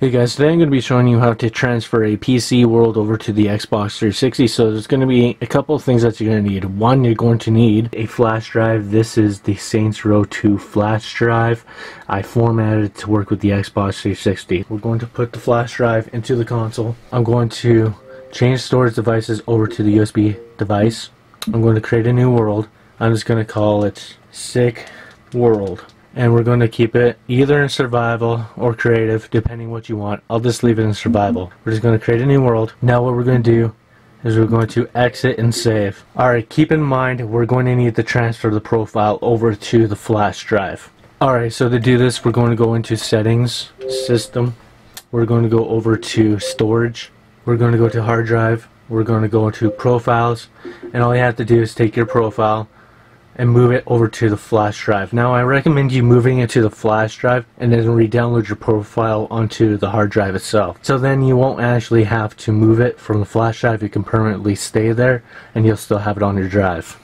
Hey guys, today I'm going to be showing you how to transfer a PC world over to the Xbox 360. So there's going to be a couple of things that you're going to need. One, you're going to need a flash drive. This is the Saints Row 2 flash drive. I formatted it to work with the Xbox 360. We're going to put the flash drive into the console. I'm going to change storage devices over to the USB device. I'm going to create a new world. I'm just going to call it Sick World. And we're going to keep it either in survival or creative, depending what you want. I'll just leave it in survival. We're just going to create a new world. Now what we're going to do is we're going to exit and save. Alright, keep in mind we're going to need to transfer the profile over to the flash drive. Alright, so to do this we're going to go into settings, system. We're going to go over to storage. We're going to go to hard drive. We're going to go into profiles. And all you have to do is take your profile and move it over to the flash drive. Now I recommend you moving it to the flash drive and then re-download your profile onto the hard drive itself. So then you won't actually have to move it from the flash drive. You can permanently stay there and you'll still have it on your drive.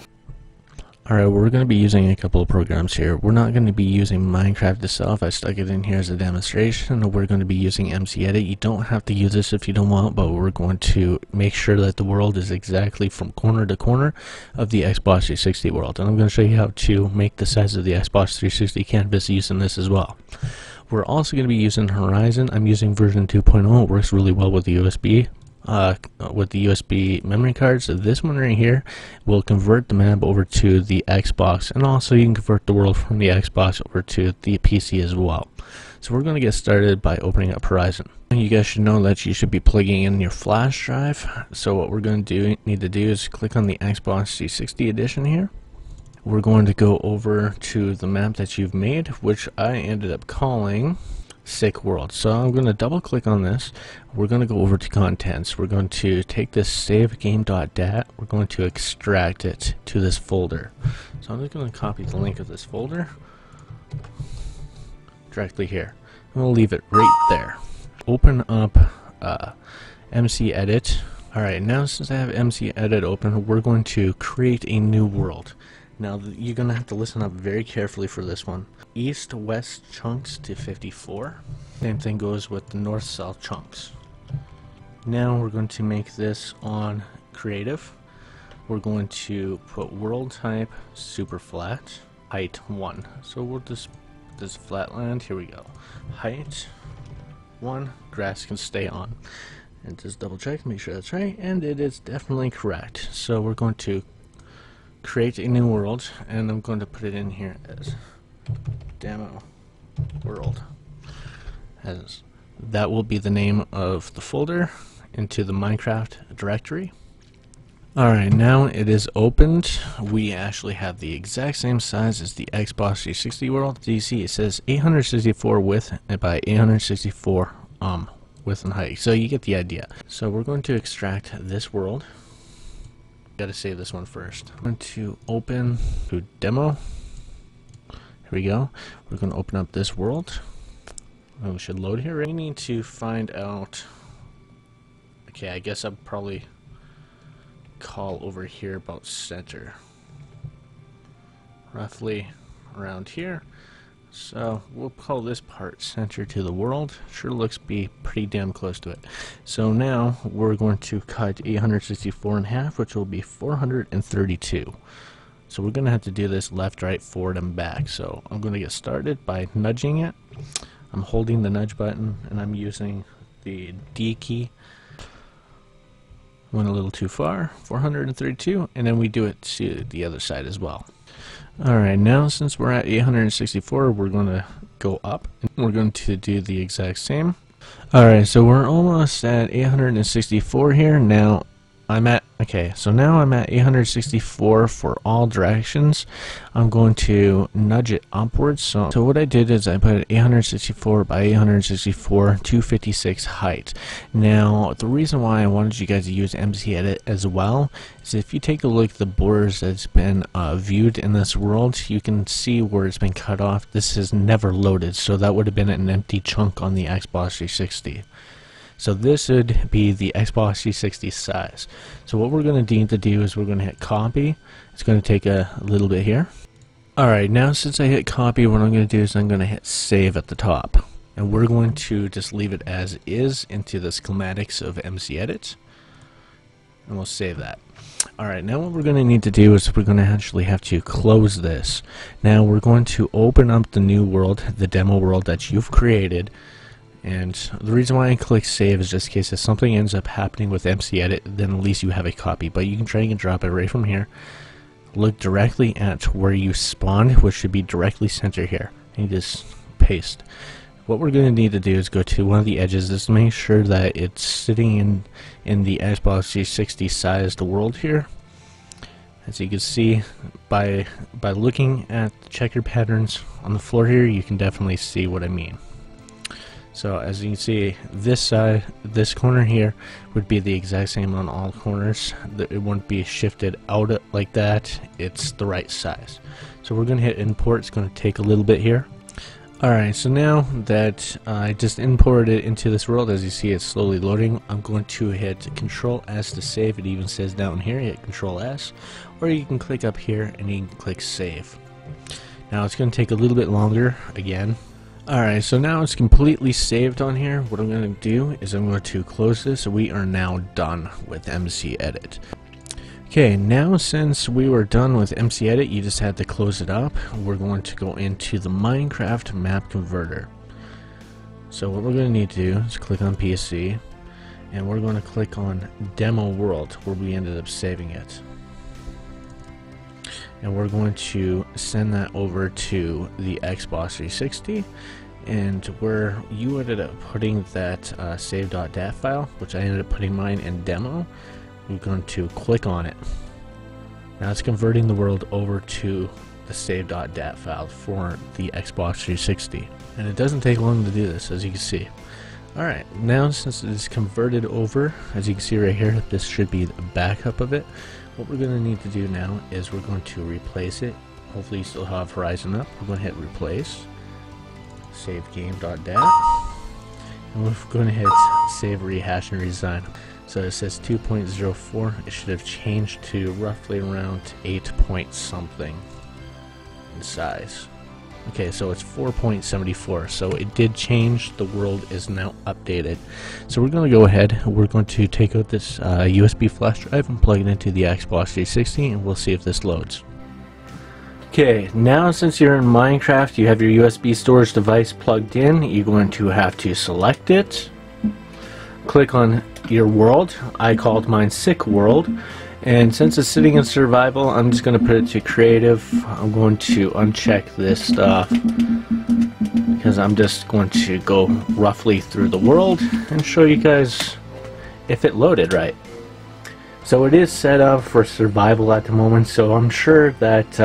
Alright, we're going to be using a couple of programs here. We're not going to be using Minecraft itself. I stuck it in here as a demonstration. We're going to be using MC Edit. You don't have to use this if you don't want, but we're going to make sure that the world is exactly from corner to corner of the Xbox 360 world. And I'm going to show you how to make the size of the Xbox 360 canvas using this as well. We're also going to be using Horizon. I'm using version 2.0. It works really well with the USB. With the USB memory cards. So this one right here will convert the map over to the Xbox, and also you can convert the world from the Xbox over to the PC as well. So we're going to get started by opening up Horizon. You guys should know that you should be plugging in your flash drive. So what we're going to need to do is click on the Xbox 360 edition here. We're going to go over to the map that you've made, which I ended up calling Sick World. So I'm going to double click on this. We're going to go over to contents. We're going to take this save game.dat. We're going to extract it to this folder. So I'm just going to copy the link of this folder directly here. I'm going to leave it right there. Open up MC Edit. Alright, now since I have MC Edit open, we're going to create a new world. Now you're going to have to listen up very carefully for this one. East-west chunks to 54. Same thing goes with the north-south chunks. Now we're going to make this on creative. We're going to put world type super flat, height 1. So we'll just this flatland, here we go. Height 1, grass can stay on. And just double check, make sure that's right, and it is definitely correct. So we're going to create a new world, and I'm going to put it in here as demo world. As that will be the name of the folder into the Minecraft directory. Alright, now it is opened. We actually have the exact same size as the Xbox 360 world. So you see it says 864 width by 864 width and height. So you get the idea. So we're going to extract this world. Gotta save this one first. I'm going to open to demo. Here we go. We're going to open up this world. Oh, we should load here. We need to find out. Okay, I guess I'll probably call over here about center. Roughly around here. So we'll call this part center to the world. Sure looks be pretty damn close to it. So now we're going to cut 864 in half, which will be 432. So we're going to have to do this left, right, forward, and back. So I'm going to get started by nudging it. I'm holding the nudge button and I'm using the D key. Went a little too far, 432, and then we do it to the other side as well. Alright, now since we're at 864, we're going to go up, and we're going to do the exact same. Alright, so we're almost at 864 here. Now I'm at, okay, so now I'm at 864 for all directions. I'm going to nudge it upwards. So what I did is I put 864 by 864, 256 height. Now, the reason why I wanted you guys to use MC Edit as well is if you take a look at the borders that's been viewed in this world, you can see where it's been cut off. This is never loaded, so that would have been an empty chunk on the Xbox 360. So this would be the Xbox 360 size. So what we're going to need to do is we're going to hit copy. It's going to take a little bit here. Alright, now since I hit copy, what I'm going to do is I'm going to hit save at the top. and we're going to just leave it as is into the schematics of MC Edit, and we'll save that. Alright, now what we're going to need to do is we're going to actually have to close this. Now we're going to open up the new world, the demo world that you've created, and the reason why I click save is just in case if something ends up happening with MC Edit, then at least you have a copy. But you can drag and drop it right from here. Look directly at where you spawned, which should be directly center here, and you just paste. What we're going to need to do is go to one of the edges, just make sure that it's sitting in the Xbox 360 sized world here. As you can see, by looking at the checkered patterns on the floor here, you can definitely see what I mean. So as you can see, this side, this corner here would be the exact same on all corners. It wouldn't be shifted out like that. It's the right size. So we're going to hit import. It's going to take a little bit here. Alright, so now that I just imported it into this world, as you see it's slowly loading, I'm going to hit Control S to save. It even says down here, hit Control S, or you can click up here and you can click Save. Now it's going to take a little bit longer again. Alright, so now it's completely saved on here. What I'm going to do is I'm going to close this. We are now done with MC Edit. Okay, now since we were done with MC Edit, you just had to close it up. We're going to go into the Minecraft map converter. So what we're going to need to do is click on PC, and we're going to click on Demo World, where we ended up saving it. And we're going to send that over to the Xbox 360, and where you ended up putting that save.dat file, which I ended up putting mine in demo, we're going to click on it. Now it's converting the world over to the save.dat file for the Xbox 360, and it doesn't take long to do this, as you can see. Alright, now since it is converted over, as you can see right here, this should be the backup of it. What we're going to need to do now is we're going to replace it. Hopefully you still have Horizon up. We're going to hit replace, save game.dat, and we're going to hit save, rehash, and redesign. So it says 2.04. It should have changed to roughly around 8 point something in size. Okay, so it's 4.74. So it did change. The world is now updated. So we're going to go ahead. We're going to take out this USB flash drive and plug it into the Xbox 360, and we'll see if this loads. Okay, now since you're in Minecraft, you have your USB storage device plugged in. You're going to have to select it. Click on your world. I called mine Sick World, and since it's sitting in survival, I'm just going to put it to creative. I'm going to uncheck this stuff because I'm just going to go roughly through the world and show you guys if it loaded right. So it is set up for survival at the moment, so I'm sure that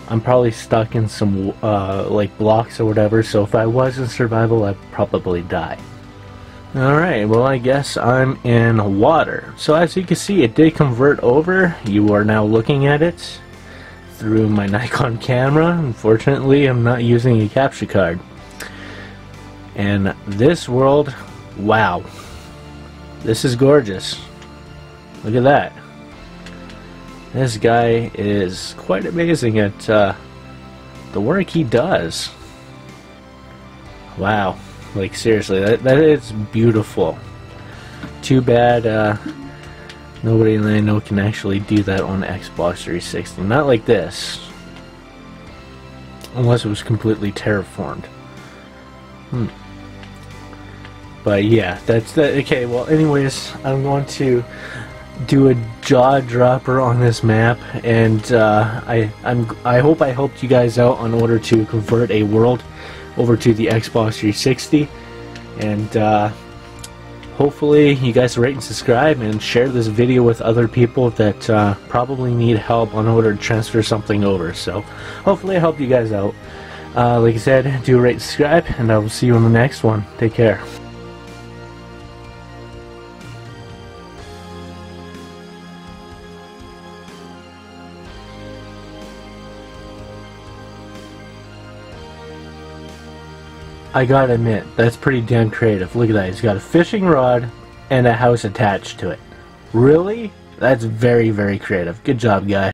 I'm probably stuck in some like blocks or whatever, so if I was in survival I'd probably die. Alright, well I guess I'm in water. So as you can see, it did convert over. You are now looking at it through my Nikon camera. Unfortunately, I'm not using a capture card. And this world, wow. This is gorgeous. Look at that. This guy is quite amazing at the work he does. Wow. Like seriously, that is beautiful. Too bad nobody that I know can actually do that on Xbox 360. Not like this. Unless it was completely terraformed. But yeah, that's that. Okay, well anyways, I'm going to do a jaw dropper on this map, and I hope I helped you guys out on order to convert a world over to the Xbox 360, and hopefully you guys rate and subscribe and share this video with other people that probably need help on order to transfer something over. So hopefully I helped you guys out. Like I said, do rate and subscribe, and I will see you in the next one. Take care. I gotta admit, that's pretty damn creative. Look at that. He's got a fishing rod and a house attached to it. Really? That's very, very creative. Good job, guy.